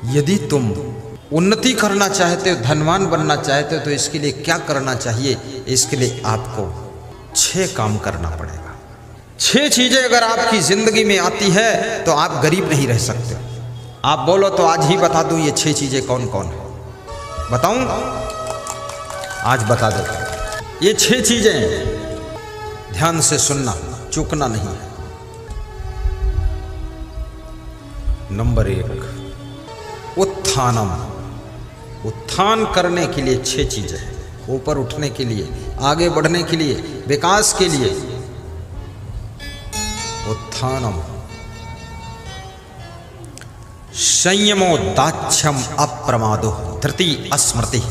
यदि तुम उन्नति करना चाहते हो, धनवान बनना चाहते हो, तो इसके लिए क्या करना चाहिए? इसके लिए आपको 6 काम करना पड़ेगा। 6 चीजें अगर आपकी जिंदगी में आती है तो आप गरीब नहीं रह सकते। आप बोलो तो आज ही बता दूं ये 6 चीजें कौन कौन है। बताऊं? आज बता देता हूं। ये 6 चीजें ध्यान से सुनना, चूकना नहीं है। नंबर 1, उत्थानम। उत्थान करने के लिए 6 चीजें हैं। ऊपर उठने के लिए, आगे बढ़ने के लिए, विकास के लिए। उत्थानम। संयमो दाक्ष्यम अप्रमादो धृति अस्मृति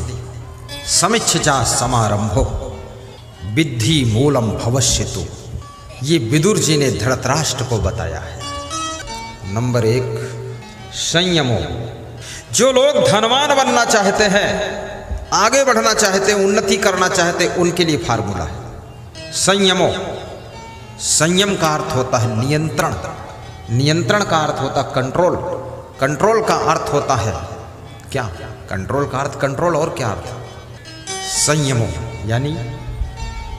समिच्छा समारंभो विद्धि मूलम भविष्यतु। ये विदुर जी ने धृतराष्ट्र को बताया है। नंबर 1, संयमो। जो लोग धनवान बनना चाहते हैं, आगे बढ़ना चाहते हैं, उन्नति करना चाहते हैं, उनके लिए फार्मूला है संयमो। संयम का अर्थ होता है नियंत्रण। नियंत्रण का अर्थ होता है कंट्रोल। कंट्रोल का अर्थ होता है क्या? कंट्रोल का अर्थ कंट्रोल, और क्या अर्थ? संयमो यानी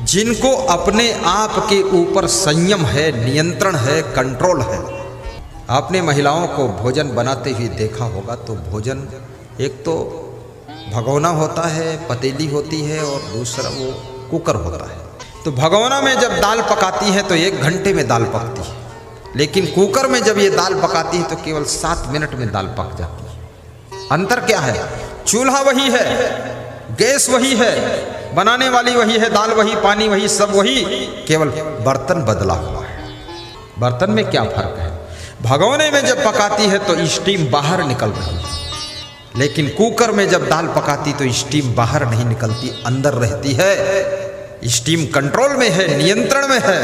जिनको अपने आप के ऊपर संयम है, नियंत्रण है, कंट्रोल है। आपने महिलाओं को भोजन बनाते हुए देखा होगा, तो भोजन एक तो भगोना होता है, पतीली होती है, और दूसरा वो कुकर होता है। तो भगोना में जब दाल पकाती है तो 1 घंटे में दाल पकती है, लेकिन कुकर में जब ये दाल पकाती है तो केवल 7 मिनट में दाल पक जाती है। अंतर क्या है? चूल्हा वही है, गैस वही है, बनाने वाली वही है, दाल वही, पानी वही, सब वही, केवल बर्तन बदला हुआ है। बर्तन में क्या फर्क है? भगोने में जब पकाती है तो स्टीम बाहर निकल रही है, लेकिन कुकर में जब दाल पकाती तो स्टीम बाहर नहीं निकलती, अंदर रहती है। स्टीम कंट्रोल में है, नियंत्रण में है,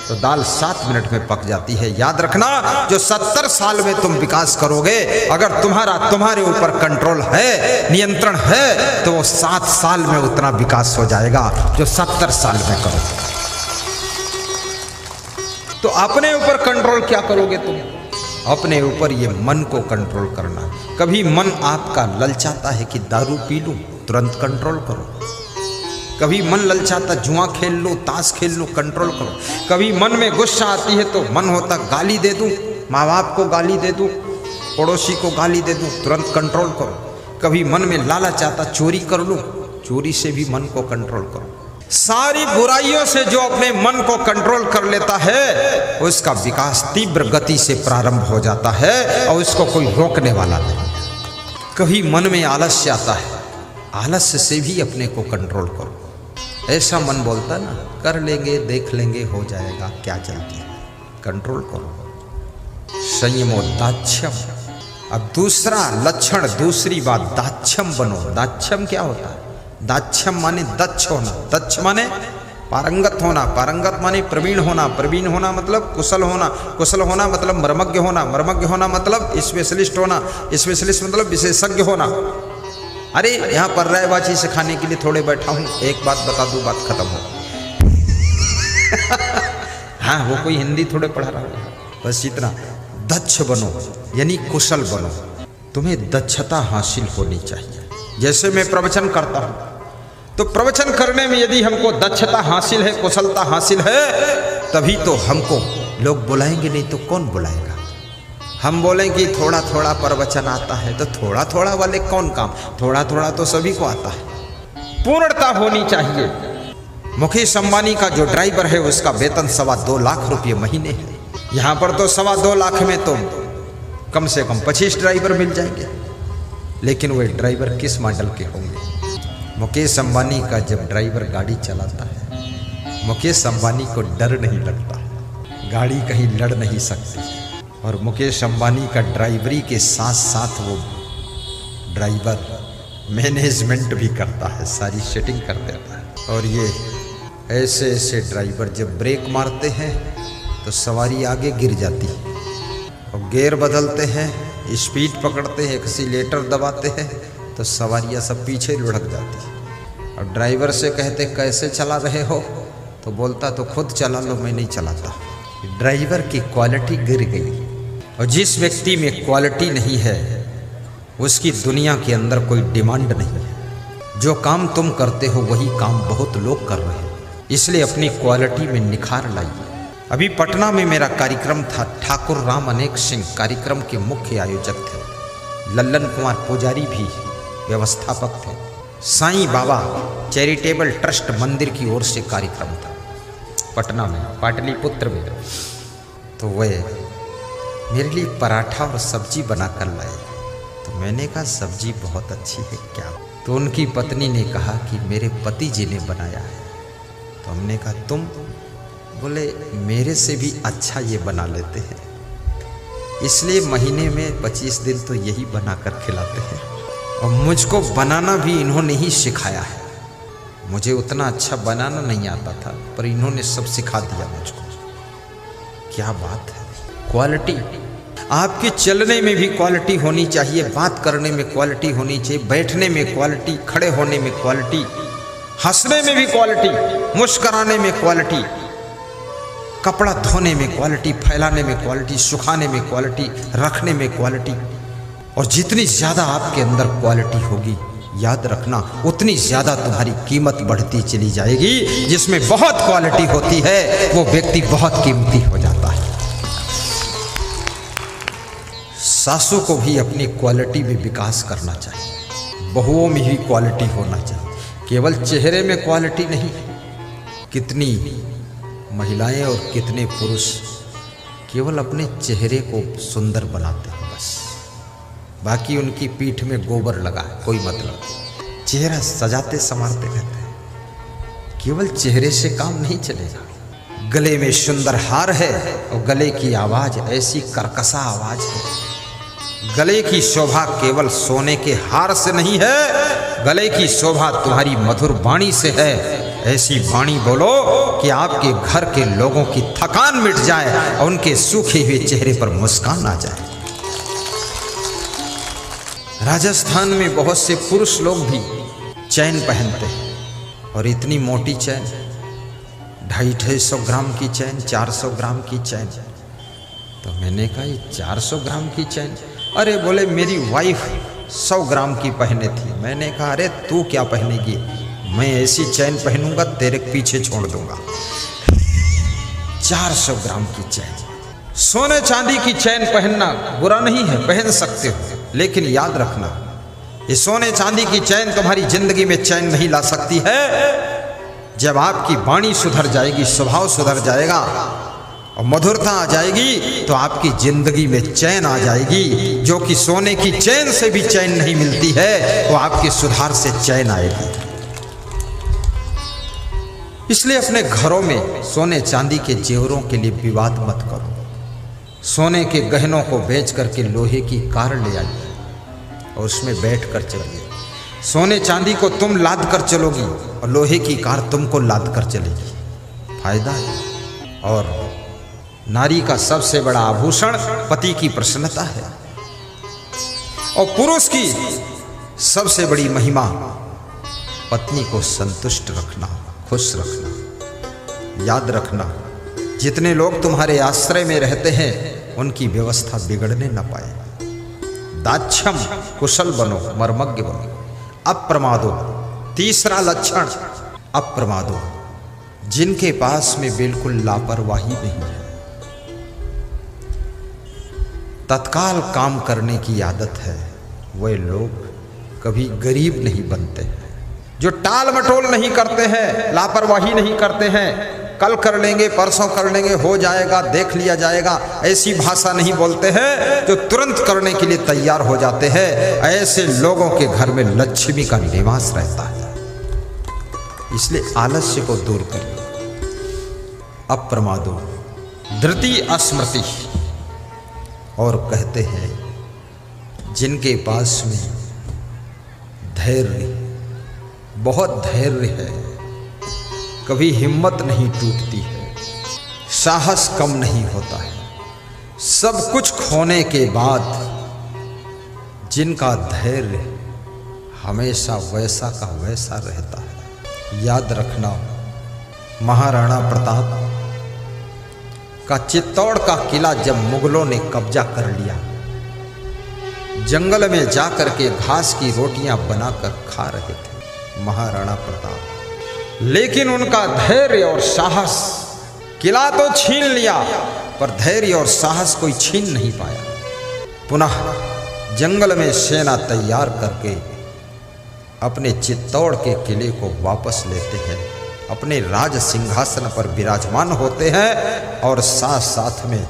तो दाल 7 मिनट में पक जाती है। याद रखना, जो 70 साल में तुम विकास करोगे, अगर तुम्हारे ऊपर कंट्रोल है, नियंत्रण है, तो वो 7 साल में उतना विकास हो जाएगा जो 70 साल में करोगे। तो अपने ऊपर कंट्रोल क्या करोगे तुम? अपने ऊपर ये मन को कंट्रोल करना। कभी मन आपका ललचाता है कि दारू पी लूं, तुरंत कंट्रोल करो। कभी मन ललचाता जुआ खेल लूं, ताश खेल लूं, कंट्रोल करो। कभी मन में गुस्सा आती है तो मन होता गाली दे दूं, माँ बाप को गाली दे दूं, पड़ोसी को गाली दे दूं, तुरंत कंट्रोल करो। कभी मन में लालच आता चोरी कर लूं, चोरी से भी मन को कंट्रोल करो। सारी बुराइयों से जो अपने मन को कंट्रोल कर लेता है, उसका विकास तीव्र गति से प्रारंभ हो जाता है और उसको कोई रोकने वाला नहीं। कभी मन में आलस्य आता है, आलस्य से भी अपने को कंट्रोल करो। ऐसा मन बोलता ना, कर लेंगे, देख लेंगे, हो जाएगा, क्या चलती है, कंट्रोल करो। संयमो दाक्ष्यम। अब दूसरा लक्षण, दूसरी बात, दाक्ष्यम बनो। दाक्ष्यम क्या होता है? दाक्ष्यम माने दक्ष होना। दक्ष माने पारंगत होना, पारंगत माने प्रवीण होना, प्रवीण होना मतलब कुशल होना, कुशल होना मतलब मर्मज्ञ होना, मर्मज्ञ होना मतलब स्पेशलिस्ट होना, स्पेशलिस्ट मतलब विशेषज्ञ होना। अरे यहाँ पर रायबाजी सिखाने के लिए थोड़े बैठा हूँ, एक बात बता दूँ, बात खत्म हो। हाँ, वो कोई हिंदी थोड़े पढ़ा रहा है, बस इतना। दक्ष बनो यानी कुशल बनो। तुम्हें दक्षता हासिल होनी चाहिए। जैसे मैं प्रवचन करता हूँ, तो प्रवचन करने में यदि हमको दक्षता हासिल है, कुशलता हासिल है, तभी तो हमको लोग बुलाएंगे, नहीं तो कौन बुलाएगा? हम बोलें कि थोड़ा थोड़ा प्रवचन आता है, तो थोड़ा थोड़ा वाले कौन काम? थोड़ा थोड़ा तो सभी को आता है। पूर्णता होनी चाहिए। मुकेश अंबानी का जो ड्राइवर है उसका वेतन 2.25 लाख रुपये महीने है। यहाँ पर तो 2.25 लाख में तो कम से कम 25 ड्राइवर मिल जाएंगे, लेकिन वे ड्राइवर किस मॉडल के होंगे? मुकेश अंबानी का जब ड्राइवर गाड़ी चलाता है, मुकेश अंबानी को डर नहीं लगता, गाड़ी कहीं लड़ नहीं सकती। और मुकेश अंबानी का ड्राइवरी के साथ साथ वो ड्राइवर मैनेजमेंट भी करता है, सारी सेटिंग कर देता है। और ये ऐसे ऐसे ड्राइवर जब ब्रेक मारते हैं तो सवारी आगे गिर जाती है, और गियर बदलते हैं, स्पीड पकड़ते हैं, एक्सीलेटर दबाते हैं, तो सवारियाँ सब पीछे लुढ़क जाती है। और ड्राइवर से कहते कैसे चला रहे हो, तो बोलता तो खुद चला लो, मैं नहीं चलाता। ड्राइवर की क्वालिटी गिर गई। और जिस व्यक्ति में क्वालिटी नहीं है उसकी दुनिया के अंदर कोई डिमांड नहीं है। जो काम तुम करते हो वही काम बहुत लोग कर रहे हैं, इसलिए अपनी क्वालिटी में निखार लाइए। अभी पटना में मेरा कार्यक्रम था, ठाकुर राम अनेक सिंह कार्यक्रम के मुख्य आयोजक थे, लल्लन कुमार पुजारी भी व्यवस्थापक थे, साईं बाबा चैरिटेबल ट्रस्ट मंदिर की ओर से कार्यक्रम था पटना में, पाटलिपुत्र में। तो वे मेरे लिए पराठा और सब्जी बना कर लाए। तो मैंने कहा सब्जी बहुत अच्छी है क्या? तो उनकी पत्नी ने कहा कि मेरे पति जी ने बनाया है। तो हमने कहा तुम? बोले मेरे से भी अच्छा ये बना लेते हैं, इसलिए महीने में 25 दिन तो यही बनाकर खिलाते हैं। और मुझको बनाना भी इन्होंने ही सिखाया है। मुझे उतना अच्छा बनाना नहीं आता था, पर इन्होंने सब सिखा दिया मुझको। क्या बात है! क्वालिटी। आपके चलने में भी क्वालिटी होनी चाहिए, बात करने में क्वालिटी होनी चाहिए, बैठने में क्वालिटी, खड़े होने में क्वालिटी, हंसने में भी क्वालिटी, मुस्कुराने में क्वालिटी, कपड़ा धोने में क्वालिटी, फैलाने में क्वालिटी, सुखाने में क्वालिटी, रखने में क्वालिटी। और जितनी ज़्यादा आपके अंदर क्वालिटी होगी, याद रखना उतनी ज़्यादा तुम्हारी कीमत बढ़ती चली जाएगी। जिसमें बहुत क्वालिटी होती है वो व्यक्ति बहुत कीमती हो जाता है। सासू को भी अपनी क्वालिटी में विकास करना चाहिए, बहुओं में भी क्वालिटी होना चाहिए। केवल चेहरे में क्वालिटी नहीं, कितनी महिलाएं और कितने पुरुष केवल अपने चेहरे को सुंदर बनाते हैं बस, बाकी उनकी पीठ में गोबर लगा है, कोई मतलब। चेहरा सजाते संवारते रहते हैं, केवल चेहरे से काम नहीं चलेगा। गले में सुंदर हार है और गले की आवाज़ ऐसी कर्कशा आवाज़ है। गले की शोभा केवल सोने के हार से नहीं है, गले की शोभा तुम्हारी मधुर वाणी से है। ऐसी वाणी बोलो कि आपके घर के लोगों की थकान मिट जाए और उनके सूखे हुए चेहरे पर मुस्कान आ जाए। राजस्थान में बहुत से पुरुष लोग भी चैन पहनते हैं, और इतनी मोटी चैन, 250-250 ग्राम की चैन, 400 ग्राम की चैन। तो मैंने कहा ये 400 ग्राम की चैन? अरे बोले मेरी वाइफ 100 ग्राम की पहने थी। मैंने कहा अरे तू क्या पहनेगी? मैं ऐसी चैन पहनूंगा तेरे पीछे छोड़ दूंगा। 400 ग्राम की चैन। सोने चांदी की चैन पहनना बुरा नहीं है, पहन सकते हो, लेकिन याद रखना ये सोने चांदी की चैन तुम्हारी जिंदगी में चैन नहीं ला सकती है। जब आपकी वाणी सुधर जाएगी, स्वभाव सुधर जाएगा और मधुरता आ जाएगी, तो आपकी जिंदगी में चैन आ जाएगी, जो कि सोने की चैन से भी चैन नहीं मिलती है, वो आपके सुधार से चैन आएगी। इसलिए अपने घरों में सोने चांदी के जेवरों के लिए विवाद मत करो। सोने के गहनों को बेच करके लोहे की कार ले आइए और उसमें बैठ कर चलिए। सोने चांदी को तुम लाद कर चलोगी और लोहे की कार तुमको लाद कर चलेगी, फायदा है। और नारी का सबसे बड़ा आभूषण पति की प्रसन्नता है, और पुरुष की सबसे बड़ी महिमा पत्नी को संतुष्ट रखना, खुश रखना। याद रखना जितने लोग तुम्हारे आश्रय में रहते हैं उनकी व्यवस्था बिगड़ने न पाए। दाक्षम, कुशल बनो, मर्मज्ञ बनो, अप्रमादो। तीसरा लक्षण अप्रमादो, जिनके पास में बिल्कुल लापरवाही नहीं है, तत्काल काम करने की आदत है, वे लोग कभी गरीब नहीं बनते हैं। जो टाल मटोल नहीं करते हैं, लापरवाही नहीं करते हैं, कल कर लेंगे, परसों कर लेंगे, हो जाएगा, देख लिया जाएगा, ऐसी भाषा नहीं बोलते हैं, जो तुरंत करने के लिए तैयार हो जाते हैं, ऐसे लोगों के घर में लक्ष्मी का निवास रहता है। इसलिए आलस्य को दूर करिए। अप्रमादो, धृति अस्मृति। और कहते हैं जिनके पास में धैर्य, बहुत धैर्य है, कभी हिम्मत नहीं टूटती है, साहस कम नहीं होता है, सब कुछ खोने के बाद जिनका धैर्य हमेशा वैसा का वैसा रहता है। याद रखना महाराणा प्रताप का चित्तौड़ का किला जब मुगलों ने कब्जा कर लिया, जंगल में जाकर के घास की रोटियां बनाकर खा रहे थे महाराणा प्रताप। लेकिन उनका धैर्य और साहस, किला तो छीन लिया पर धैर्य और साहस कोई छीन नहीं पाया। पुनः जंगल में सेना तैयार करके अपने चित्तौड़ के किले को वापस लेते हैं, अपने राज सिंहासन पर विराजमान होते हैं और साथ साथ में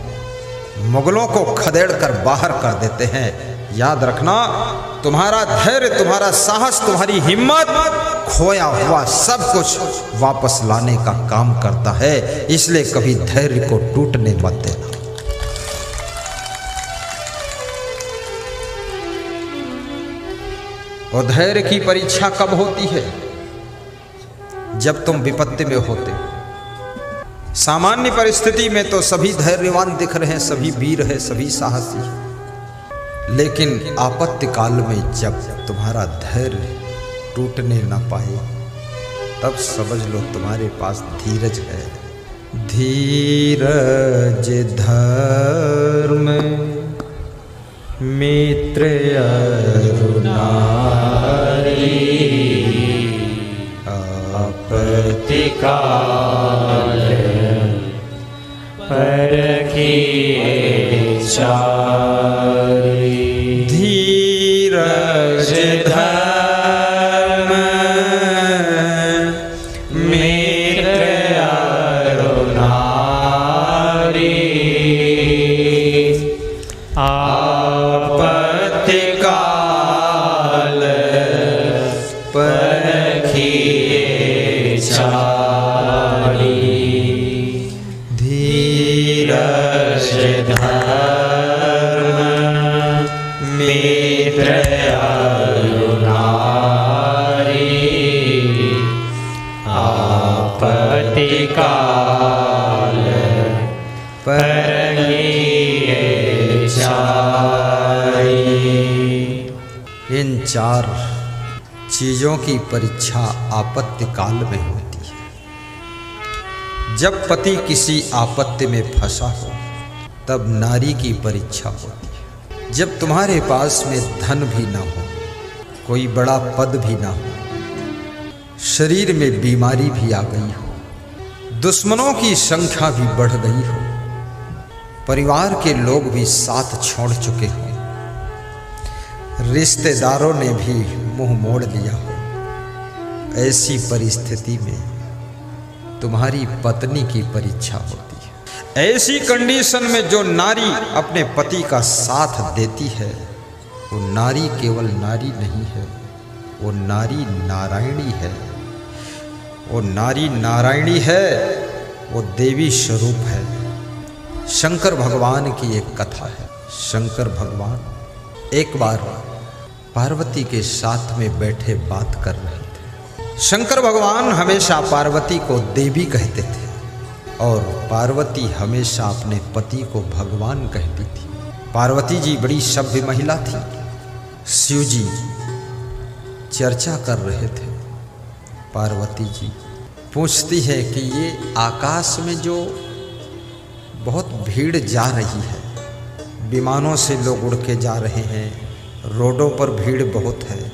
मुगलों को खदेड़ कर बाहर कर देते हैं। याद रखना, तुम्हारा धैर्य, तुम्हारा साहस, तुम्हारी हिम्मत खोया हुआ सब कुछ वापस लाने का काम करता है। इसलिए कभी धैर्य को टूटने मत देना। और धैर्य की परीक्षा कब होती है? जब तुम विपत्ति में होते हो। सामान्य परिस्थिति में तो सभी धैर्यवान दिख रहे हैं, सभी वीर हैं, सभी साहसी हैं। लेकिन आपत्ति काल में जब तुम्हारा धैर्य टूटने न पाए, तब समझ लो तुम्हारे पास धीरज है। धीरज धर्म मित्र अरुणारी, आपत्ति काल परखिए चारी। धीरज धर्म मित्र अरुणारी, आपत्ति काल परखिए चारी। धीरज धर्म मित्र अरुणारी, आपत्ति काल परखिए चारी। इन चार चीजों की परीक्षा आपत्ति काल में होती है। जब पति किसी आपत्ति में फंसा हो, तब नारी की परीक्षा होती है। जब तुम्हारे पास में धन भी ना हो, कोई बड़ा पद भी ना हो, शरीर में बीमारी भी आ गई हो, दुश्मनों की संख्या भी बढ़ गई हो, परिवार के लोग भी साथ छोड़ चुके हो, रिश्तेदारों ने भी मुंह मोड़ लिया हो, ऐसी परिस्थिति में तुम्हारी पत्नी की परीक्षा होती है। ऐसी कंडीशन में जो नारी अपने पति का साथ देती है, वो नारी केवल नारी नहीं है, वो नारी नारायणी है। वो नारी नारायणी है, वो देवी स्वरूप है। शंकर भगवान की एक कथा है। शंकर भगवान एक बार पार्वती के साथ में बैठे बात कर रहे थे। शंकर भगवान हमेशा पार्वती को देवी कहते थे और पार्वती हमेशा अपने पति को भगवान कहती थी। पार्वती जी बड़ी सभ्य महिला थी। शिव जी चर्चा कर रहे थे। पार्वती जी पूछती है कि ये आकाश में जो बहुत भीड़ जा रही है, विमानों से लोग उड़ के जा रहे हैं, रोडों पर भीड़ बहुत है,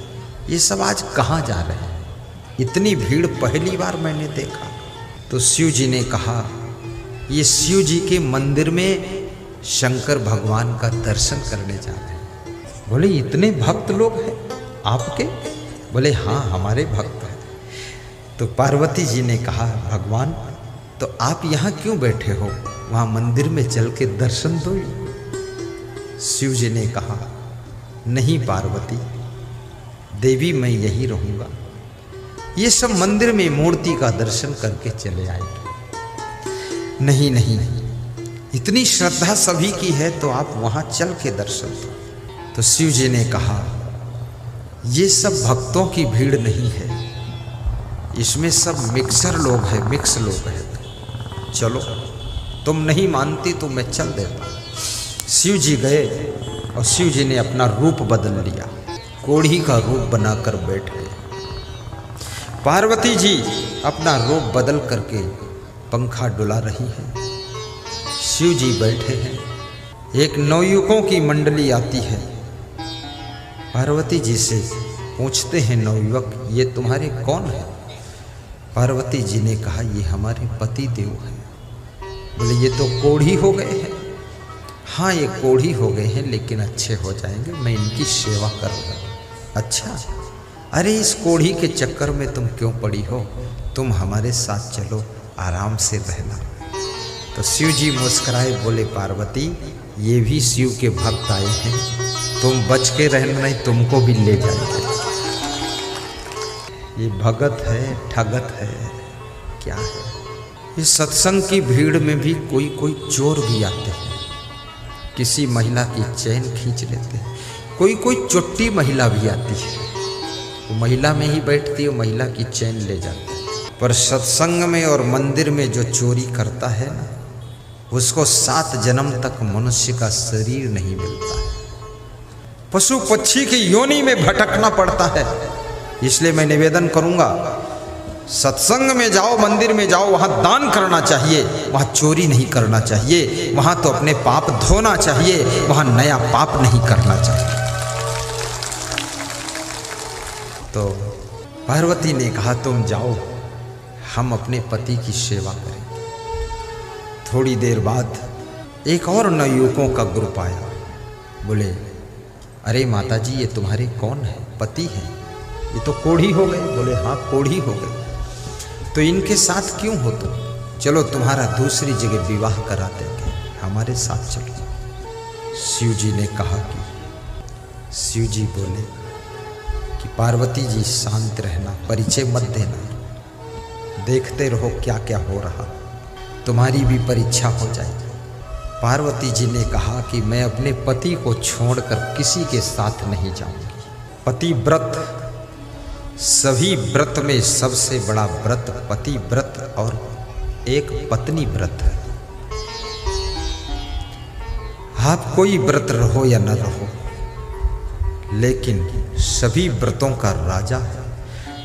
ये सब आज कहाँ जा रहे हैं? इतनी भीड़ पहली बार मैंने देखा। तो शिव जी ने कहा, ये शिव जी के मंदिर में शंकर भगवान का दर्शन करने जा रहे हैं। बोले इतने भक्त लोग हैं आपके? बोले हाँ, हमारे भक्त हैं। तो पार्वती जी ने कहा, भगवान तो आप यहाँ क्यों बैठे हो? वहाँ मंदिर में चल के दर्शन दो। शिव जी ने कहा, नहीं पार्वती देवी, मैं यहीं रहूँगा। ये सब मंदिर में मूर्ति का दर्शन करके चले आएंगे। नहीं नहीं, इतनी श्रद्धा सभी की है तो आप वहाँ चल के दर्शन दो। तो शिव जी ने कहा, ये सब भक्तों की भीड़ नहीं है, इसमें सब मिक्सर लोग हैं, मिक्स लोग हैं। चलो, तुम नहीं मानती तो मैं चल देता। शिव जी गए और शिव जी ने अपना रूप बदल लिया, कोढ़ी का रूप बनाकर बैठ गए। पार्वती जी अपना रूप बदल करके पंखा डुला रही हैं। शिव जी बैठे हैं। एक नवयुवकों की मंडली आती है पार्वती जी से पूछते हैं नवयुवक, ये तुम्हारे कौन है? पार्वती जी ने कहा, ये हमारे पति देव हैं। बोले, ये तो कोढ़ी हो गए हैं। हाँ, ये कोढ़ी हो गए हैं, लेकिन अच्छे हो जाएंगे, मैं इनकी सेवा करूँगा। अच्छा, अरे इस कोढ़ी के चक्कर में तुम क्यों पड़ी हो? तुम हमारे साथ चलो, आराम से रहना। तो शिव जी मुस्कुराए, बोले, पार्वती ये भी शिव के भक्त आए हैं, तुम बच के रहना, नहीं तुमको भी ले जाएंगे। ये भगत है, ठगत है, क्या है? इस सत्संग की भीड़ में भी कोई कोई चोर भी आते हैं, किसी महिला की चैन खींच लेते हैं। कोई कोई चुट्टी महिला भी आती है, वो महिला में ही बैठती है, महिला की चैन ले जाती है। पर सत्संग में और मंदिर में जो चोरी करता है ना, उसको 7 जन्म तक मनुष्य का शरीर नहीं मिलता है, पशु पक्षी की योनि में भटकना पड़ता है। इसलिए मैं निवेदन करूंगा, सत्संग में जाओ, मंदिर में जाओ, वहां दान करना चाहिए, वहां चोरी नहीं करना चाहिए, वहां तो अपने पाप धोना चाहिए, वहां नया पाप नहीं करना चाहिए। तो पार्वती ने कहा, तुम जाओ, हम अपने पति की सेवा करेंगे। थोड़ी देर बाद एक और नवयुवकों का ग्रुप आया। बोले, अरे माता जी, ये तुम्हारे कौन है? पति हैं, ये तो कोढ़ी हो गए। बोले, हाँ कोढ़ी हो गए, तो इनके साथ क्यों हो तुम? चलो तुम्हारा दूसरी जगह विवाह करा देंगे, हमारे साथ चलो। शिव जी ने कहा कि शिव जी बोले कि पार्वती जी शांत रहना, परिचय मत देना, देखते रहो क्या क्या हो रहा, तुम्हारी भी परीक्षा हो जाएगी। पार्वती जी ने कहा कि मैं अपने पति को छोड़कर किसी के साथ नहीं जाऊंगी। पति व्रत, सभी व्रत में सबसे बड़ा व्रत पति व्रत और एक पत्नी व्रत है। आप कोई व्रत रहो या न रहो, लेकिन सभी व्रतों का राजा है।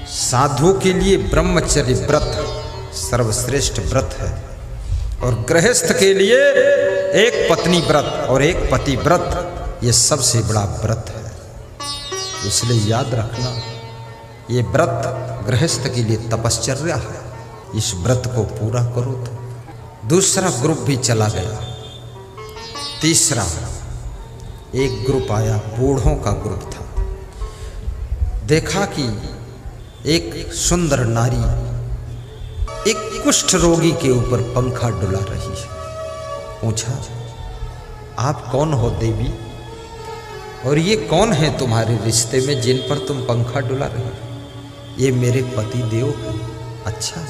साधु के लिए ब्रह्मचर्य व्रत सर्वश्रेष्ठ व्रत है, और गृहस्थ के लिए एक पत्नी व्रत और एक पति व्रत, ये सबसे बड़ा व्रत है। इसलिए याद रखना, ये व्रत गृहस्थ के लिए तपश्चर्या है, इस व्रत को पूरा करो। तो दूसरा ग्रुप भी चला गया। तीसरा एक ग्रुप आया, बूढ़ों का ग्रुप था। देखा कि एक सुंदर नारी एक कुष्ठ रोगी के ऊपर पंखा डुला रही है। पूछा, आप कौन हो देवी, और ये कौन है तुम्हारे रिश्ते में जिन पर तुम पंखा डुला रही हो? ये मेरे पति देव हैं। अच्छा,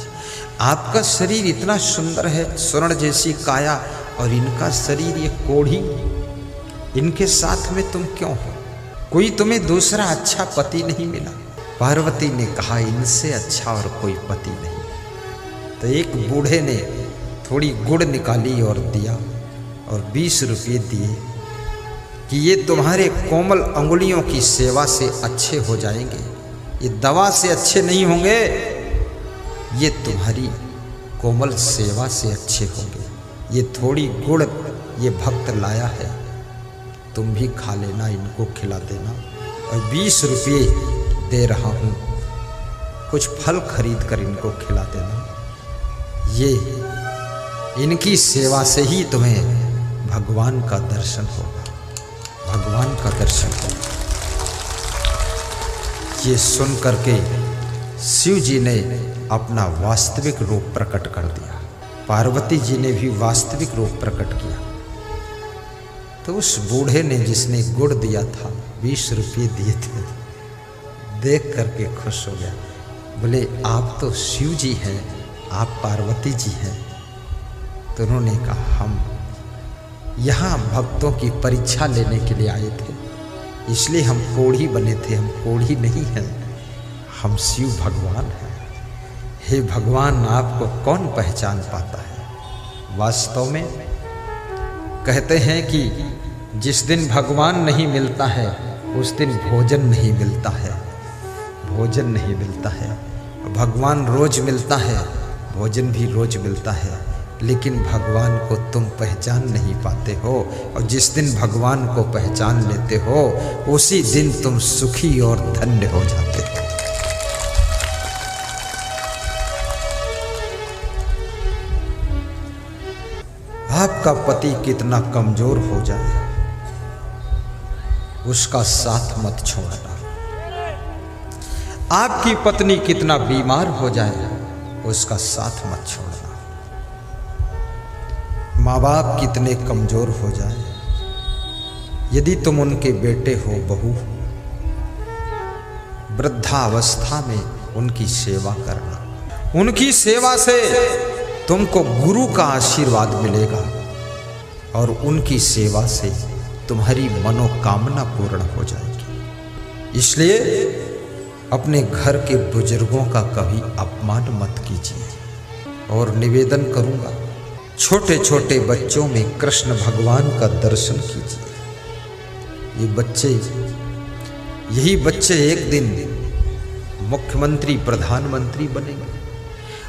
आपका शरीर इतना सुंदर है, स्वर्ण जैसी काया, और इनका शरीर ये कोढ़ी, इनके साथ में तुम क्यों हो? कोई तुम्हें दूसरा अच्छा पति नहीं मिला? पार्वती ने कहा, इनसे अच्छा और कोई पति नहीं। तो एक बूढ़े ने थोड़ी गुड़ निकाली और दिया, और 20 रुपये दिए कि ये तुम्हारे कोमल अंगुलियों की सेवा से अच्छे हो जाएंगे, ये दवा से अच्छे नहीं होंगे, ये तुम्हारी कोमल सेवा से अच्छे होंगे। ये थोड़ी गुड़ ये भक्त लाया है, तुम भी खा लेना, इनको खिला देना, और 20 रुपये दे रहा हूँ, कुछ फल खरीद कर इनको खिला देना। ये इनकी सेवा से ही तुम्हें भगवान का दर्शन होगा, भगवान का दर्शन होगा। ये सुन करके शिव जी ने अपना वास्तविक रूप प्रकट कर दिया, पार्वती जी ने भी वास्तविक रूप प्रकट किया। तो उस बूढ़े ने जिसने गुड़ दिया था, 20 रुपये दिए थे, देख करके खुश हो गया। बोले, आप तो शिव जी हैं, आप पार्वती जी हैं। तो उन्होंने कहा, हम यहाँ भक्तों की परीक्षा लेने के लिए आए थे, इसलिए हम कोढ़ी बने थे, हम कोढ़ी नहीं हैं, हम शिव भगवान हैं। हे भगवान, आपको कौन पहचान पाता है? वास्तव में कहते हैं कि जिस दिन भगवान नहीं मिलता है, उस दिन भोजन नहीं मिलता है, भोजन नहीं मिलता है। भगवान रोज मिलता है, भोजन भी रोज मिलता है, लेकिन भगवान को तुम पहचान नहीं पाते हो, और जिस दिन भगवान को पहचान लेते हो उसी दिन तुम सुखी और धन्य हो जाते हो। आपका पति कितना कमजोर हो जाए उसका साथ मत छोड़ना। आपकी पत्नी कितना बीमार हो जाए उसका साथ मत छोड़ना। माँ बाप कितने कमजोर हो जाए, यदि तुम उनके बेटे हो, बहू, वृद्धावस्था में उनकी सेवा करना। उनकी सेवा से तुमको गुरु का आशीर्वाद मिलेगा और उनकी सेवा से तुम्हारी मनोकामना पूर्ण हो जाएगी। इसलिए अपने घर के बुजुर्गों का कभी अपमान मत कीजिए। और निवेदन करूंगा, छोटे छोटे बच्चों में कृष्ण भगवान का दर्शन कीजिए। ये बच्चे, यही बच्चे एक दिन मुख्यमंत्री, प्रधानमंत्री बनेंगे,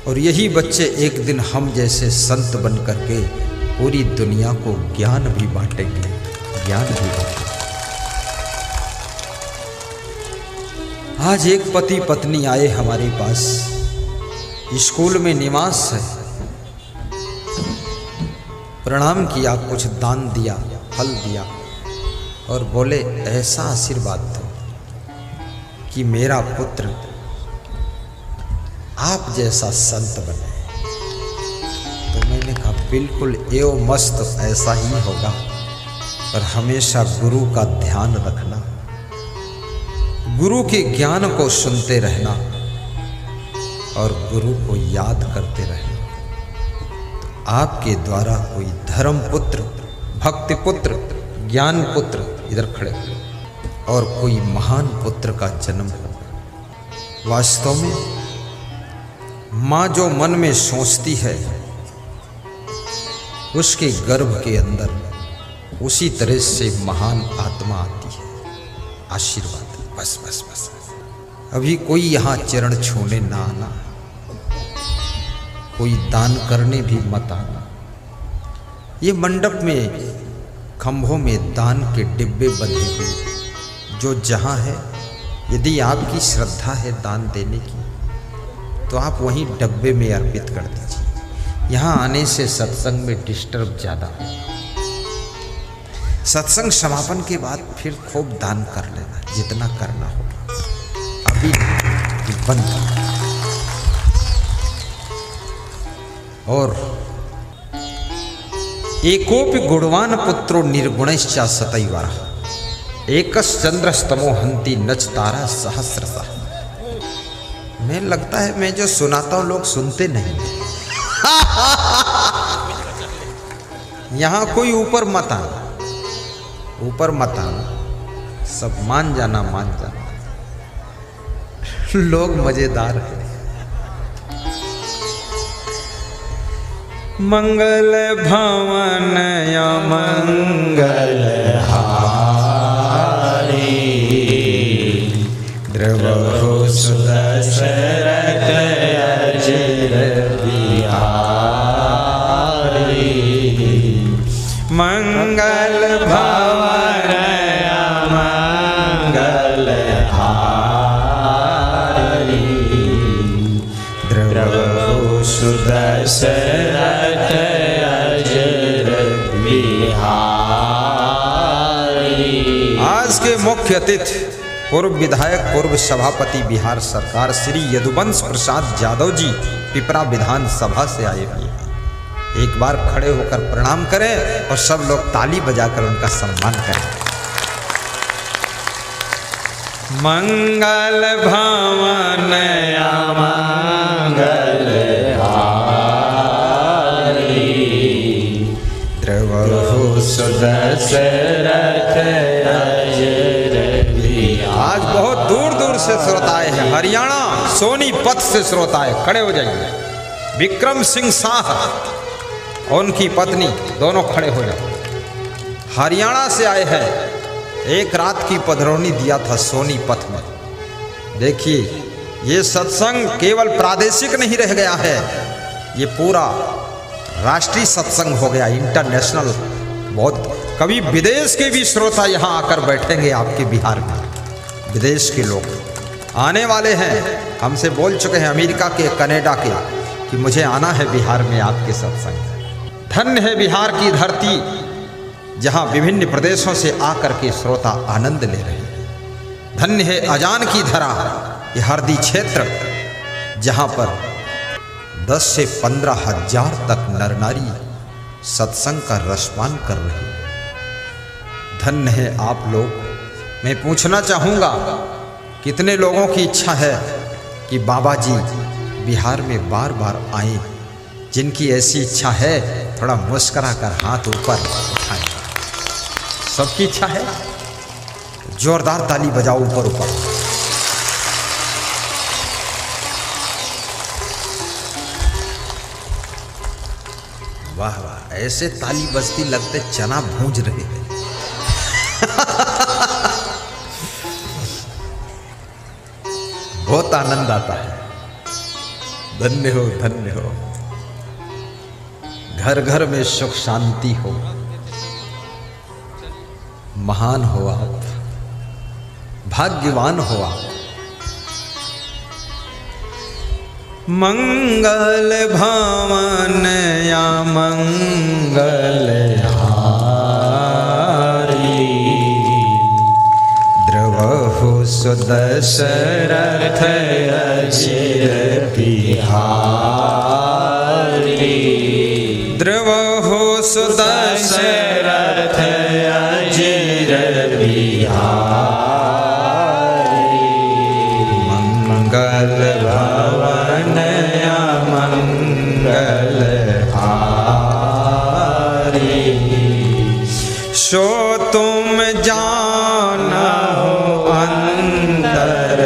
और यही बच्चे एक दिन हम जैसे संत बन करके पूरी दुनिया को ज्ञान भी बांटेंगे, ज्ञान भी बांटेंगे। आज एक पति पत्नी आए हमारे पास, स्कूल में निवास है, प्रणाम किया, कुछ दान दिया, फल दिया, और बोले ऐसा आशीर्वाद दो कि मेरा पुत्र आप जैसा संत बने। तो मैंने कहा बिल्कुल एवं मस्त, ऐसा ही होगा, पर हमेशा गुरु का ध्यान रखना, गुरु के ज्ञान को सुनते रहना और गुरु को याद करते रहना। तो आपके द्वारा कोई धर्म पुत्र, भक्ति पुत्र, ज्ञान पुत्र इधर खड़े और कोई महान पुत्र का जन्म हो। वास्तव में माँ जो मन में सोचती है उसके गर्भ के अंदर उसी तरह से महान आत्मा आती है। आशीर्वाद, बस बस बस। अभी कोई यहाँ चरण छूने ना आना, कोई दान करने भी मत आना। ये मंडप में खंभों में दान के डिब्बे बंधे हुए, जो जहाँ है, यदि आपकी श्रद्धा है दान देने की तो आप वहीं डब्बे में अर्पित कर दीजिए। यहाँ आने से सत्संग में डिस्टर्ब ज़्यादा है। सत्संग समापन के बाद फिर खूब दान कर लेना, जितना करना होगा, अभी बंद। और एकोपि गुणवान पुत्रो निर्गुणश्च सतैवरः, एकश्चंद्रस्तमो हन्ति नच तारा सहस्रशः। मैं लगता है मैं जो सुनाता हूं लोग सुनते नहीं। यहां कोई ऊपर मत आना, ऊपर मत आना, सब मान जाना, मान जाना। लोग मजेदार है। मंगल भवन मंगल हारी, द्रवहु सुदशरथ अजिर बिहारी। मंगल भवन मंगल हारी, द्रवहु सुदशरथ अजिर बिहारी। आज के मुख्य अतिथि पूर्व विधायक, पूर्व सभापति बिहार सरकार श्री यदुवंश प्रसाद यादव जी पिपरा विधानसभा से आए हुए हैं। एक बार खड़े होकर प्रणाम करें और सब लोग ताली बजाकर उनका सम्मान करें। मंगल भवन मंगल हारी, द्रवहु सुदशरथ अजिर बिहारी। आज बहुत दूर दूर से श्रोता आए हैं, हरियाणा सोनीपत से श्रोता आए। खड़े हो जाइए। विक्रम सिंह शाह और उनकी पत्नी दोनों खड़े हो जाए। हरियाणा से आए हैं, एक रात की पधरौनी दिया था सोनीपत में। देखिए, ये सत्संग केवल प्रादेशिक नहीं रह गया है, ये पूरा राष्ट्रीय सत्संग हो गया, इंटरनेशनल। बहुत कभी विदेश के भी श्रोता यहाँ आकर बैठेंगे आपके बिहार में। विदेश के लोग आने वाले हैं, हमसे बोल चुके हैं, अमेरिका के, कनाडा के, कि मुझे आना है बिहार में आपके सत्संग। धन्य है बिहार की धरती, जहाँ विभिन्न प्रदेशों से आकर के श्रोता आनंद ले रहे हैं। धन्य है अजान की धरा, ये हरदी क्षेत्र, जहाँ पर 10 से 15 हजार तक नर नारी सत्संग का रसपान कर रहे हैं। धन्य है आप लोग। मैं पूछना चाहूँगा, कितने लोगों की इच्छा है कि बाबा जी बिहार में बार बार आए? जिनकी ऐसी इच्छा है थोड़ा मुस्कुरा कर हाथ ऊपर उठाएं। सबकी इच्छा है? जोरदार ताली बजाओ ऊपर ऊपर। वाह वाह, ऐसे ताली बजती लगते चना भूंज रहे हैं। बहुत आनंद आता है। धन्य हो, धन्य हो। घर घर में सुख शांति हो। महान हो आप, भाग्यवान हो आप। मंगल भवन या मंगल हारी, द्रवहु सुदशरथ अजिर बिहारी, द्रवहु सुदशरथ अजिर बिहारी। मंगल भवन या मंगल हारी, सो तुम जाना हो अंतर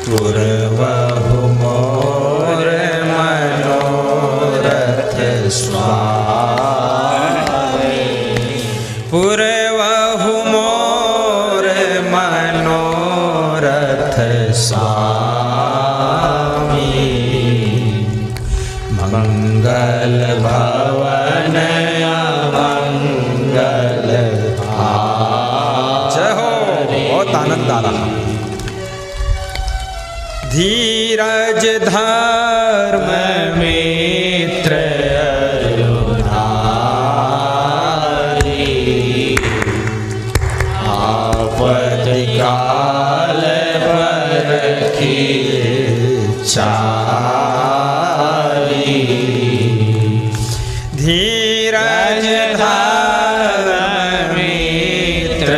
पूर्वहु मोर मनोरथ स्वामी, पूर्वहु मोर मनोरथ स्वामी। मंगल भवन या मंगल हारी। जय हो, बहुत आनंद आ रहा। धीरज धर्म मित्र अरुणारी, आपत्काल परखी चारी। धीरज धर्म मित्र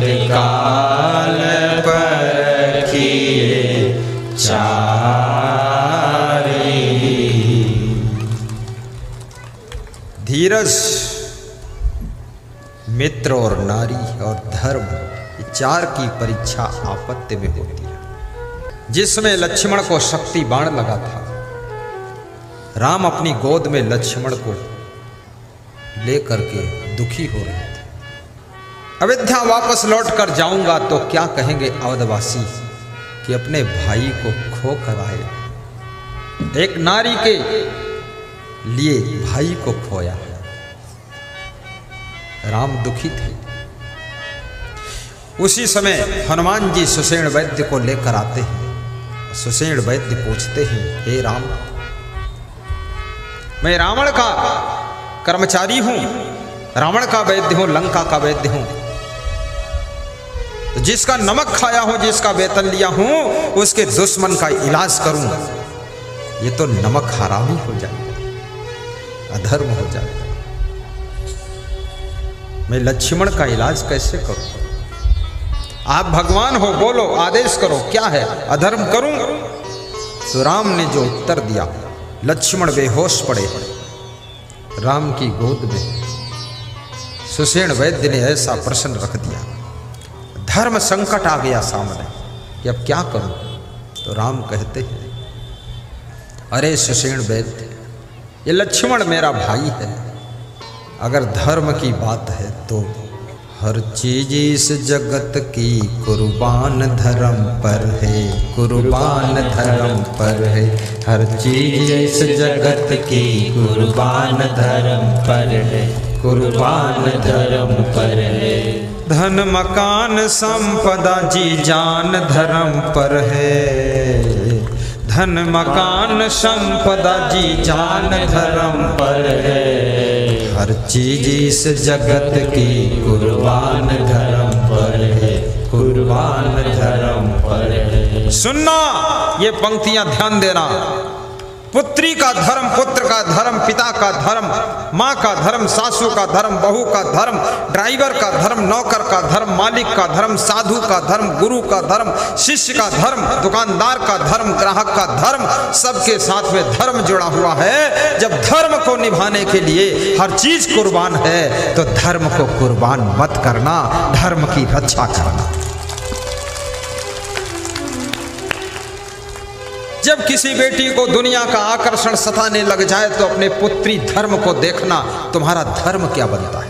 आपत्काल परखिए चारी। धीरज, मित्र और नारी और धर्म, ये चार की परीक्षा आपत्ति में होती है। जिसमें लक्ष्मण को शक्ति बाण लगा था, राम अपनी गोद में लक्ष्मण को लेकर के दुखी हो रहे थे। अयोध्या वापस लौट कर जाऊंगा तो क्या कहेंगे अवधवासी कि अपने भाई को खो कर आए। एक नारी के लिए भाई को खोया है। राम दुखी थे। उसी समय हनुमान जी सुषेण वैद्य को लेकर आते हैं। सुषेण वैद्य पूछते हैं, हे राम, मैं रावण का कर्मचारी हूं, रावण का वैद्य हूं, लंका का वैद्य हूं, तो जिसका नमक खाया हूं, जिसका वेतन लिया हूं, उसके दुश्मन का इलाज करूं, ये तो नमक हरामी हो जाएगा, अधर्म हो जाएगा। मैं लक्ष्मण का इलाज कैसे करूं? आप भगवान हो, बोलो, आदेश करो, क्या है? अधर्म करूं? तो राम ने जो उत्तर दिया, लक्ष्मण बेहोश पड़े राम की गोद में। सुषेण वैद्य ने ऐसा प्रश्न रख दिया, धर्म संकट आ गया सामने कि अब क्या करूं? तो राम कहते हैं, अरे सुषेण वैद्य, ये लक्ष्मण मेरा भाई है, अगर धर्म की बात है तो हर चीज इस जगत की कुर्बान धर्म पर है, कुर्बान धर्म पर है। हर चीज इस जगत की कुर्बान धर्म पर है, कुर्बान धर्म पर है। धन मकान संपदा जी जान धर्म पर है, धन मकान संपदा जी जान धर्म पर है। हर चीज इस जगत की कुर्बान धर्म पर है, कुर्बान धर्म पर है। सुनना, ये पंक्तियां ध्यान देना। पुत्री का धर्म, पुत्र का धर्म, पिता का धर्म, माँ का धर्म, सासू का धर्म, बहू का धर्म, ड्राइवर का धर्म, नौकर का धर्म, मालिक का धर्म, साधु का धर्म, गुरु का धर्म, शिष्य का धर्म, दुकानदार का धर्म, ग्राहक का धर्म, सबके साथ में धर्म जुड़ा हुआ है। जब धर्म को निभाने के लिए हर चीज कुर्बान है तो धर्म को कुर्बान मत करना, धर्म की रक्षा करना। जब किसी बेटी को दुनिया का आकर्षण सताने लग जाए तो अपने पुत्री धर्म को देखना, तुम्हारा धर्म क्या बनता है,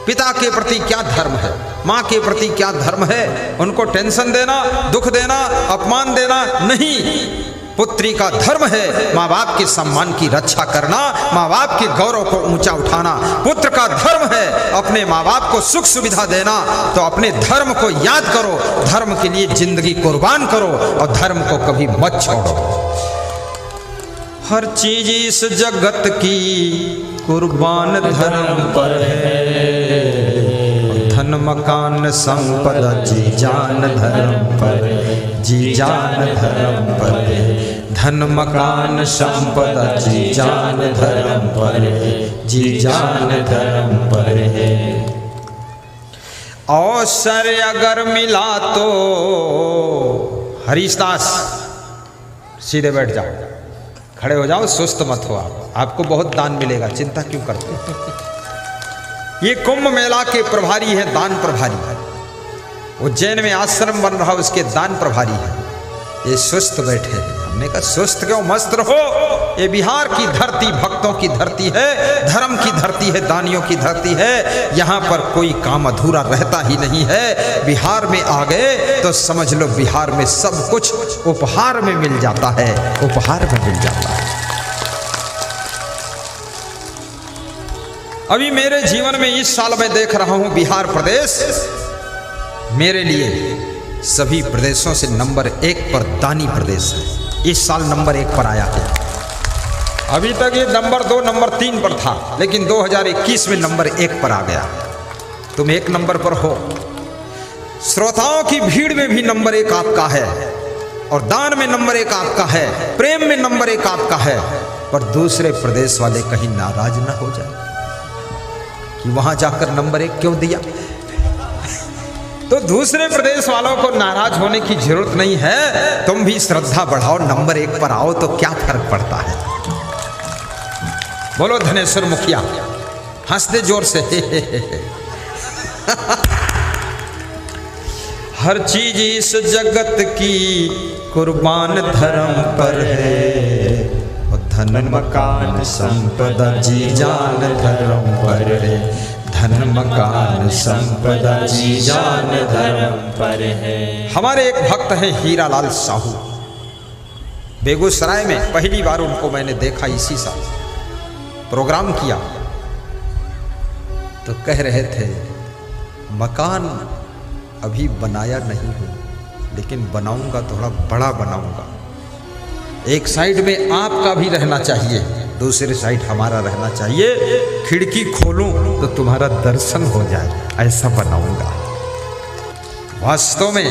पिता के प्रति क्या धर्म है, माँ के प्रति क्या धर्म है। उनको टेंशन देना, दुख देना, अपमान देना नहीं। पुत्री का धर्म है माँ बाप के सम्मान की रक्षा करना, माँ बाप के गौरव को ऊंचा उठाना। पुत्र का धर्म है अपने माँ बाप को सुख सुविधा देना, तो अपने धर्म को याद करो, धर्म के लिए जिंदगी कुर्बान करो और धर्म को कभी मत छोड़ो। हर चीज इस जगत की कुर्बान धर्म पर है, धन मकान संपदा जी जान धर्म पर है, जी जान धर्म पर है। धन मकान संपदा जी जान धर्म पर है, जी जान धर्म पर है। अवसर अगर मिला तो, हरीश दास सीधे बैठ जाओ, खड़े हो जाओ, सुस्त मत हो। आपको बहुत दान मिलेगा, चिंता क्यों करते हो। ये कुंभ मेला के प्रभारी है, दान प्रभारी। उज्जैन में आश्रम बन रहा, उसके दान प्रभारी है। ये सुस्त बैठे हैं। हमने कहा सुस्त क्यों, मस्त रहो। ये बिहार की धरती भक्तों की धरती है, धर्म की धरती है, दानियों की धरती है। यहाँ पर कोई काम अधूरा रहता ही नहीं है। बिहार में आ गए तो समझ लो बिहार में सब कुछ उपहार में मिल जाता है, उपहार में मिल जाता है। अभी मेरे जीवन में इस साल मैं देख रहा हूं बिहार प्रदेश मेरे लिए सभी प्रदेशों से नंबर 1 पर दानी प्रदेश है। इस साल नंबर 1 पर आया है। अभी तक ये नंबर 2, नंबर 3 पर था, लेकिन 2021 में नंबर 1 पर आ गया। तुम 1 नंबर पर हो। श्रोताओं की भीड़ में भी नंबर 1 आपका है, और दान में नंबर 1 आपका है, प्रेम में नंबर 1 आपका है। पर दूसरे प्रदेश वाले कहीं नाराज ना हो जाए कि वहां जाकर नंबर 1 क्यों दिया। तो दूसरे प्रदेश वालों को नाराज होने की जरूरत नहीं है। तुम भी श्रद्धा बढ़ाओ, नंबर 1 पर आओ तो क्या फर्क पड़ता है। बोलो धनेश्वर मुखिया, हंस दे जोर से। हर चीज इस जगत की कुर्बान धर्म पर है, धन मकान संपदा जी जान धर्म पर है, धन मकान संपदा जी जान धर्म पर है। हमारे एक भक्त हैं हीरालाल साहू, बेगूसराय में पहली बार उनको मैंने देखा। इसी साल प्रोग्राम किया तो कह रहे थे मकान अभी बनाया नहीं हूं, लेकिन बनाऊंगा, थोड़ा बड़ा बनाऊंगा। एक साइड में आपका भी रहना चाहिए, दूसरी साइड हमारा रहना चाहिए। खिड़की खोलूं तो तुम्हारा दर्शन हो जाए, ऐसा बनाऊंगा। वास्तव में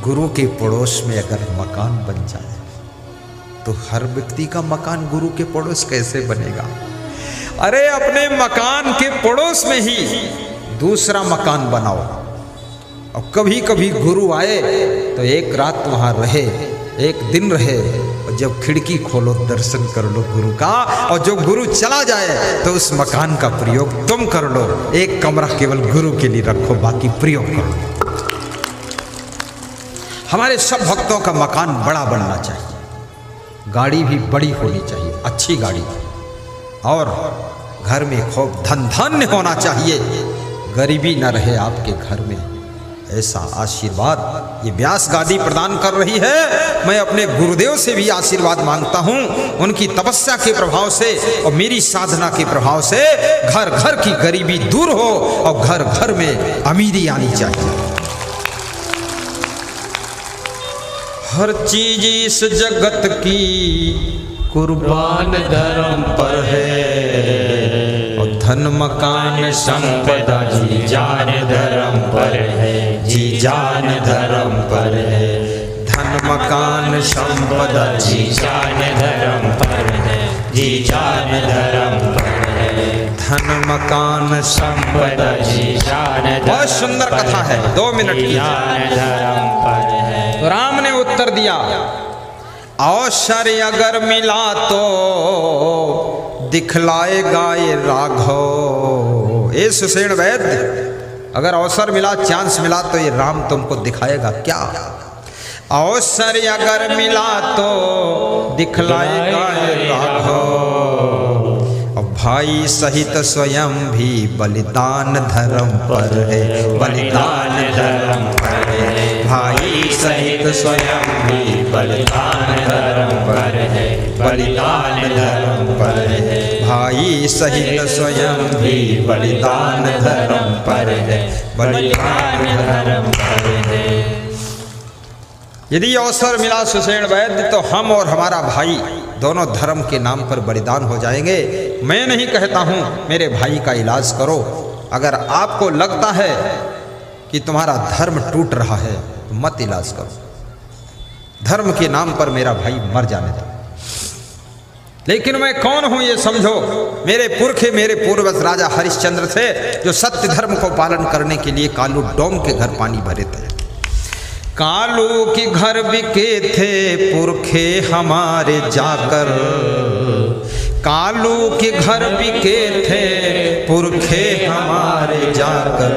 गुरु के पड़ोस में अगर मकान बन जाए तो हर व्यक्ति का मकान गुरु के पड़ोस कैसे बनेगा। अरे अपने मकान के पड़ोस में ही दूसरा मकान बनाओ, और कभी कभी गुरु आए तो एक रात वहां रहे, एक दिन रहे, और जब खिड़की खोलो दर्शन कर लो गुरु का। और जो गुरु चला जाए तो उस मकान का प्रयोग तुम कर लो। एक कमरा केवल गुरु के लिए रखो, बाकी प्रयोग करो। हमारे सब भक्तों का मकान बड़ा बनना चाहिए, गाड़ी भी बड़ी होनी चाहिए, अच्छी गाड़ी, और घर में खूब धन धान्य होना चाहिए। गरीबी न रहे आपके घर में, ऐसा आशीर्वाद ये व्यास गादी प्रदान कर रही है। मैं अपने गुरुदेव से भी आशीर्वाद मांगता हूँ, उनकी तपस्या के प्रभाव से और मेरी साधना के प्रभाव से घर घर की गरीबी दूर हो और घर घर में अमीरी आनी चाहिए। हर चीज इस जगत की कुर्बान धर्म पर है, और धन मकान संपदा जी जान धर्म पर है, जी जान धर्म पर है। धन मकान संपदा जी जान धर्म पर है, जी जान धर्म पर है। धन मकान संपदा जी जान धर्म बहुत सुंदर कथा है, 2 मिनट की। जान धर्म पर है। तो राम ने उत्तर दिया, अवसर अगर मिला तो दिखलाएगा ये राघव। ए सुषेण वैद्य, अगर अवसर मिला, चांस मिला तो ये राम तुमको दिखाएगा क्या? अवसर अगर मिला तो दिखलाएगा ये राघव, और भाई सहित स्वयं भी बलिदान धर्म पर है, बलिदान धर्म पर है। भाई सहित स्वयं भी बलिदान धर्म पर है, बलिदान धर्म पर है। भाई सहित स्वयं भी बलिदान धर्म पर है, बलिदान धर्म पर है। यदि अवसर मिला सुषेण वैद्य तो हम और हमारा भाई दोनों धर्म के नाम पर बलिदान हो जाएंगे। मैं नहीं कहता हूँ मेरे भाई का इलाज करो, अगर आपको लगता है कि तुम्हारा धर्म टूट रहा है तो मत इलाज करो, धर्म के नाम पर मेरा भाई मर जाने दो। लेकिन मैं कौन हूं ये समझो, मेरे पुरखे मेरे पूर्वज राजा हरिश्चंद्र थे जो सत्य धर्म को पालन करने के लिए कालू डोम के घर पानी भरे थे। कालू के घर बिके थे पुरखे हमारे जाकर, कालू के घर बिके थे पुरखे हमारे जाकर,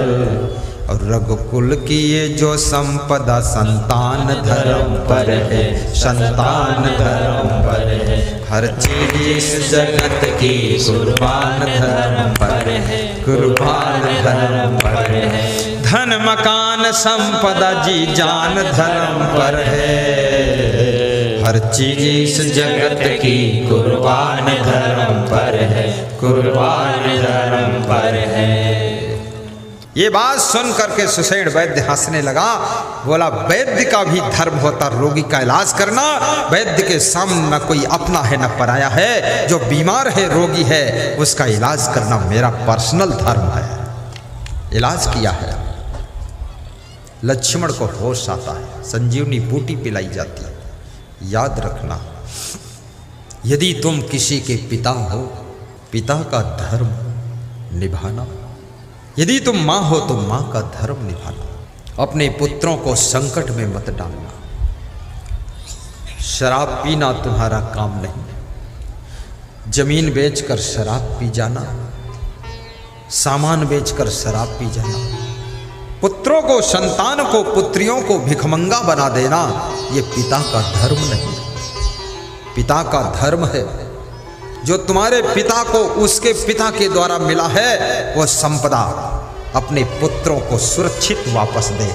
और रघुकुल की ये जो संपदा संतान धर्म पर है, संतान धर्म पर है। हर चीज इस जगत की कुर्बान धर्म पर है, कुर्बान धर्म पर है। धन मकान संपदा जी जान धर्म पर है, हर चीज इस जगत की कुर्बान धर्म पर है, कुर्बान धर्म पर है। ये बात सुन करके सुषेण वैद्य हंसने लगा, बोला वैद्य का भी धर्म होता रोगी का इलाज करना। वैद्य के सामने न कोई अपना है न पराया है, जो बीमार है रोगी है उसका इलाज करना मेरा पर्सनल धर्म है। इलाज किया है, लक्ष्मण को होश आता है, संजीवनी बूटी पिलाई जाती है। याद रखना, यदि तुम किसी के पिता हो, पिता का धर्म निभाना। यदि तुम माँ हो तो माँ का धर्म निभाना। अपने पुत्रों को संकट में मत डालना। शराब पीना तुम्हारा काम नहीं। जमीन बेचकर शराब पी जाना, सामान बेचकर शराब पी जाना, पुत्रों को, संतान को, पुत्रियों को भिखमंगा बना देना, ये पिता का धर्म नहीं। पिता का धर्म है जो तुम्हारे पिता को उसके पिता के द्वारा मिला है, वह संपदा अपने पुत्रों को सुरक्षित वापस दे,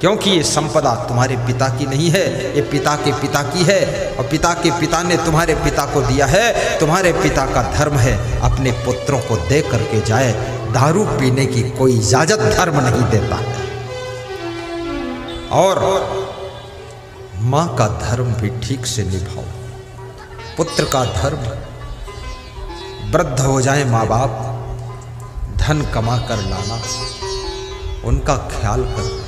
क्योंकि ये संपदा तुम्हारे पिता की नहीं है, ये पिता के पिता की है, और पिता के पिता ने तुम्हारे पिता को दिया है। तुम्हारे पिता का धर्म है अपने पुत्रों को दे करके जाए। दारू पीने की कोई इजाजत धर्म नहीं देता है। और माँ का धर्म भी ठीक से निभाओ। पुत्र का धर्म, वृद्ध हो जाए माँ बाप, धन कमा कर लाना, उनका ख्याल करना।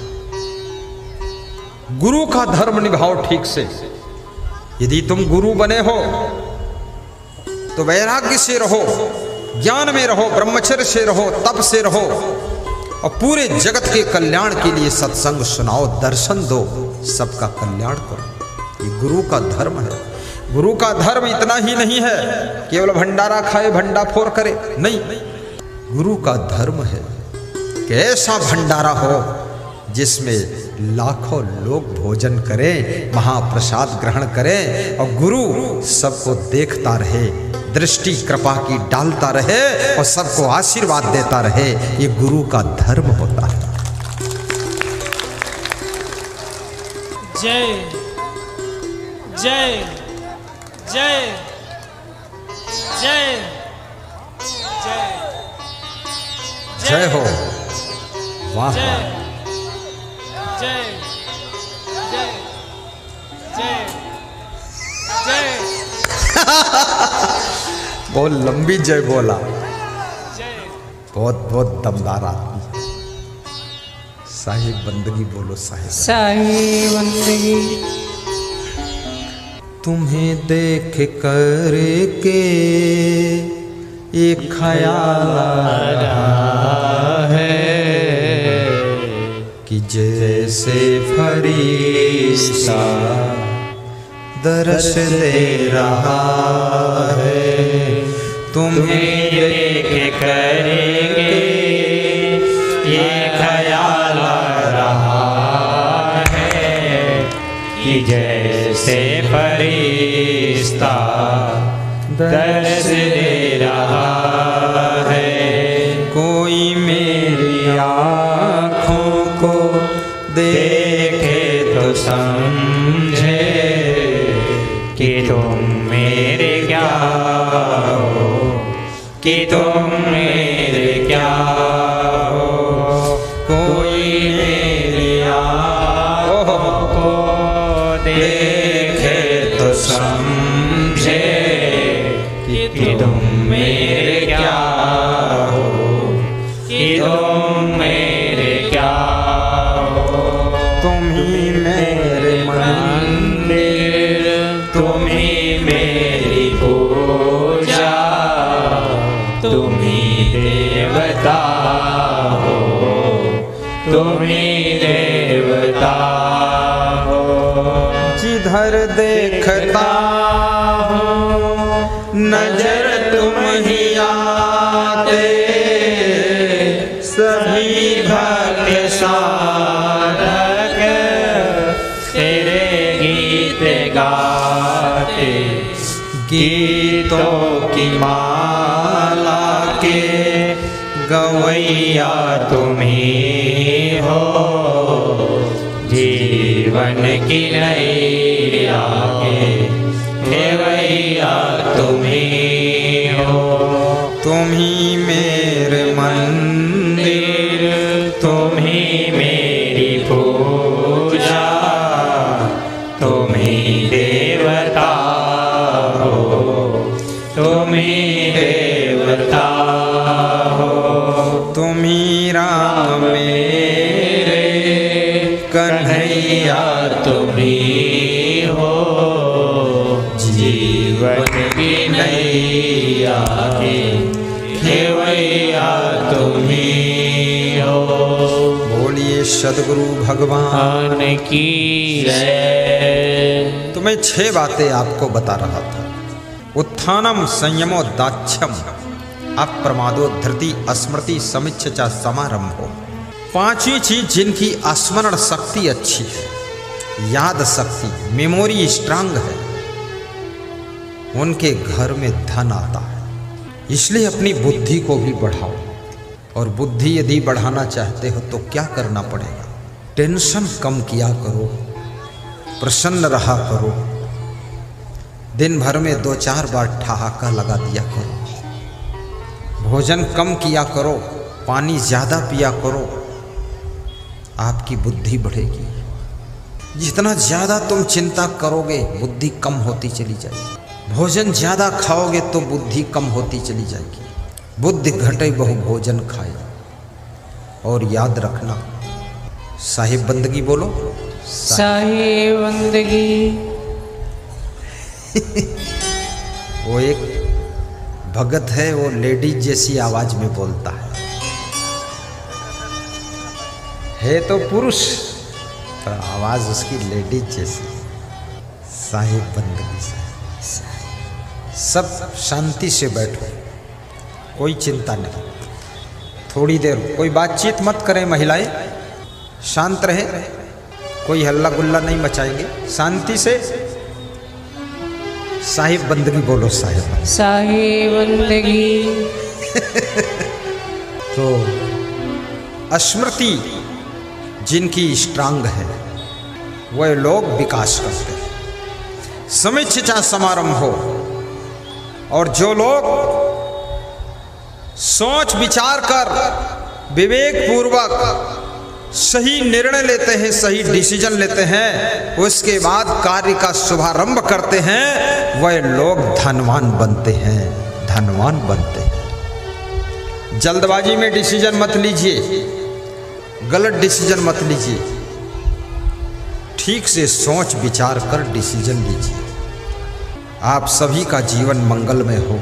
गुरु का धर्म निभाओ ठीक से। यदि तुम गुरु बने हो तो वैराग्य से रहो, ज्ञान में रहो, ब्रह्मचर्य से रहो, तप से रहो, और पूरे जगत के कल्याण के लिए सत्संग सुनाओ, दर्शन दो, सबका कल्याण करो। ये गुरु का धर्म है। गुरु का धर्म इतना ही नहीं है केवल भंडारा खाए भंडाफोर करे, नहीं। गुरु का धर्म है कि ऐसा भंडारा हो जिसमें लाखों लोग भोजन करें, महाप्रसाद ग्रहण करें और गुरु सबको देखता रहे, दृष्टि कृपा की डालता रहे और सबको आशीर्वाद देता रहे। ये गुरु का धर्म होता है। जय जय जय जय जय जय हो। वाह जय वाह। जय जय जय जय बहुत लंबी जय बोला, जय बहुत बहुत दमदार आदमी। साहिब बंदगी बोलो साहिब। साहिब बंदगी। तुम्हें देख कर के एक ख्याल आ रहा है कि जैसे फरिश्ता दरस दे रहा है। तुम्हें देख कर ये ख्याल आ रहा है कि जैसे फरिश्ता दर्श दे रहा है। कोई मेरी आँखों को देखे तो समझे कि तुम मेरे क्या हो, कि तुम मेरे क्या हो। कोई मेरी आँखों को देखे तो समझे कि तुम मेरे क्या हो, कि तुम मेरे क्या हो। तुम ही मेरे मंदिर, तुम ही मेरी पूजा, तुम ही देवता हो, तुम ही देवता हो। जिधर देखता नजर तुम ही आते, सभी भक्त साधक तेरे गीत गाते। गीतों की माला के गवैया तुम ही हो, जीवन की नैया के खेवैया तुम ही हो। तुम ही मेरे मंदिर, तुम ही मेरी पूजा, तुम ही देवता हो, तुम ही देवता हो। तुम ही राम मेरे कन्हैया तुम ही हो, जीवन की नैया के खेवैया तुम ही हो। बोलिए सदगुरु भगवान की जय। तो मैं 6 बातें आपको बता रहा था। उत्थानम संयमो दाक्ष्यम अप्रमादो धृति स्मृति समिच्छा समारंभो। 5वीं चीज जिनकी स्मरण शक्ति अच्छी है, याद शक्ति, मेमोरी स्ट्रांग है, उनके घर में धन आता है। इसलिए अपनी बुद्धि को भी बढ़ाओ। और बुद्धि यदि बढ़ाना चाहते हो तो क्या करना पड़ेगा? टेंशन कम किया करो, प्रसन्न रहा करो, दिन भर में 2-4 बार ठहाका लगा दिया करो, भोजन कम किया करो, पानी ज़्यादा पिया करो, आपकी बुद्धि बढ़ेगी। जितना ज़्यादा तुम चिंता करोगे बुद्धि कम होती चली जाएगी। भोजन ज़्यादा खाओगे तो बुद्धि कम होती चली जाएगी। बुद्धि घटे बहु भोजन खाए। और याद रखना, साहिब बंदगी बोलो, साहिब बंदगी। वो एक भगत है, वो लेडीज जैसी आवाज में बोलता है तो पुरुष पर आवाज उसकी लेडीज जैसी। साहिब बंदगी से सब शांति से बैठो, कोई चिंता नहीं। थोड़ी देर कोई बातचीत मत करें महिलाएं, शांत रहे, कोई हल्ला गुल्ला नहीं मचाएंगे, शांति से साहिब बंदगी बोलो साहिब। साहिब बंदगी। तो स्मृति जिनकी स्ट्रांग है वह लोग विकास करते हैं। समीक्षा समारंभ हो, और जो लोग सोच विचार कर विवेक पूर्वक सही निर्णय लेते हैं, सही डिसीजन लेते हैं, उसके बाद कार्य का शुभारंभ करते हैं, वह लोग धनवान बनते हैं, धनवान बनते हैं। जल्दबाजी में डिसीजन मत लीजिए, गलत डिसीजन मत लीजिए, ठीक से सोच विचार कर डिसीजन लीजिए। आप सभी का जीवन मंगलमय हो।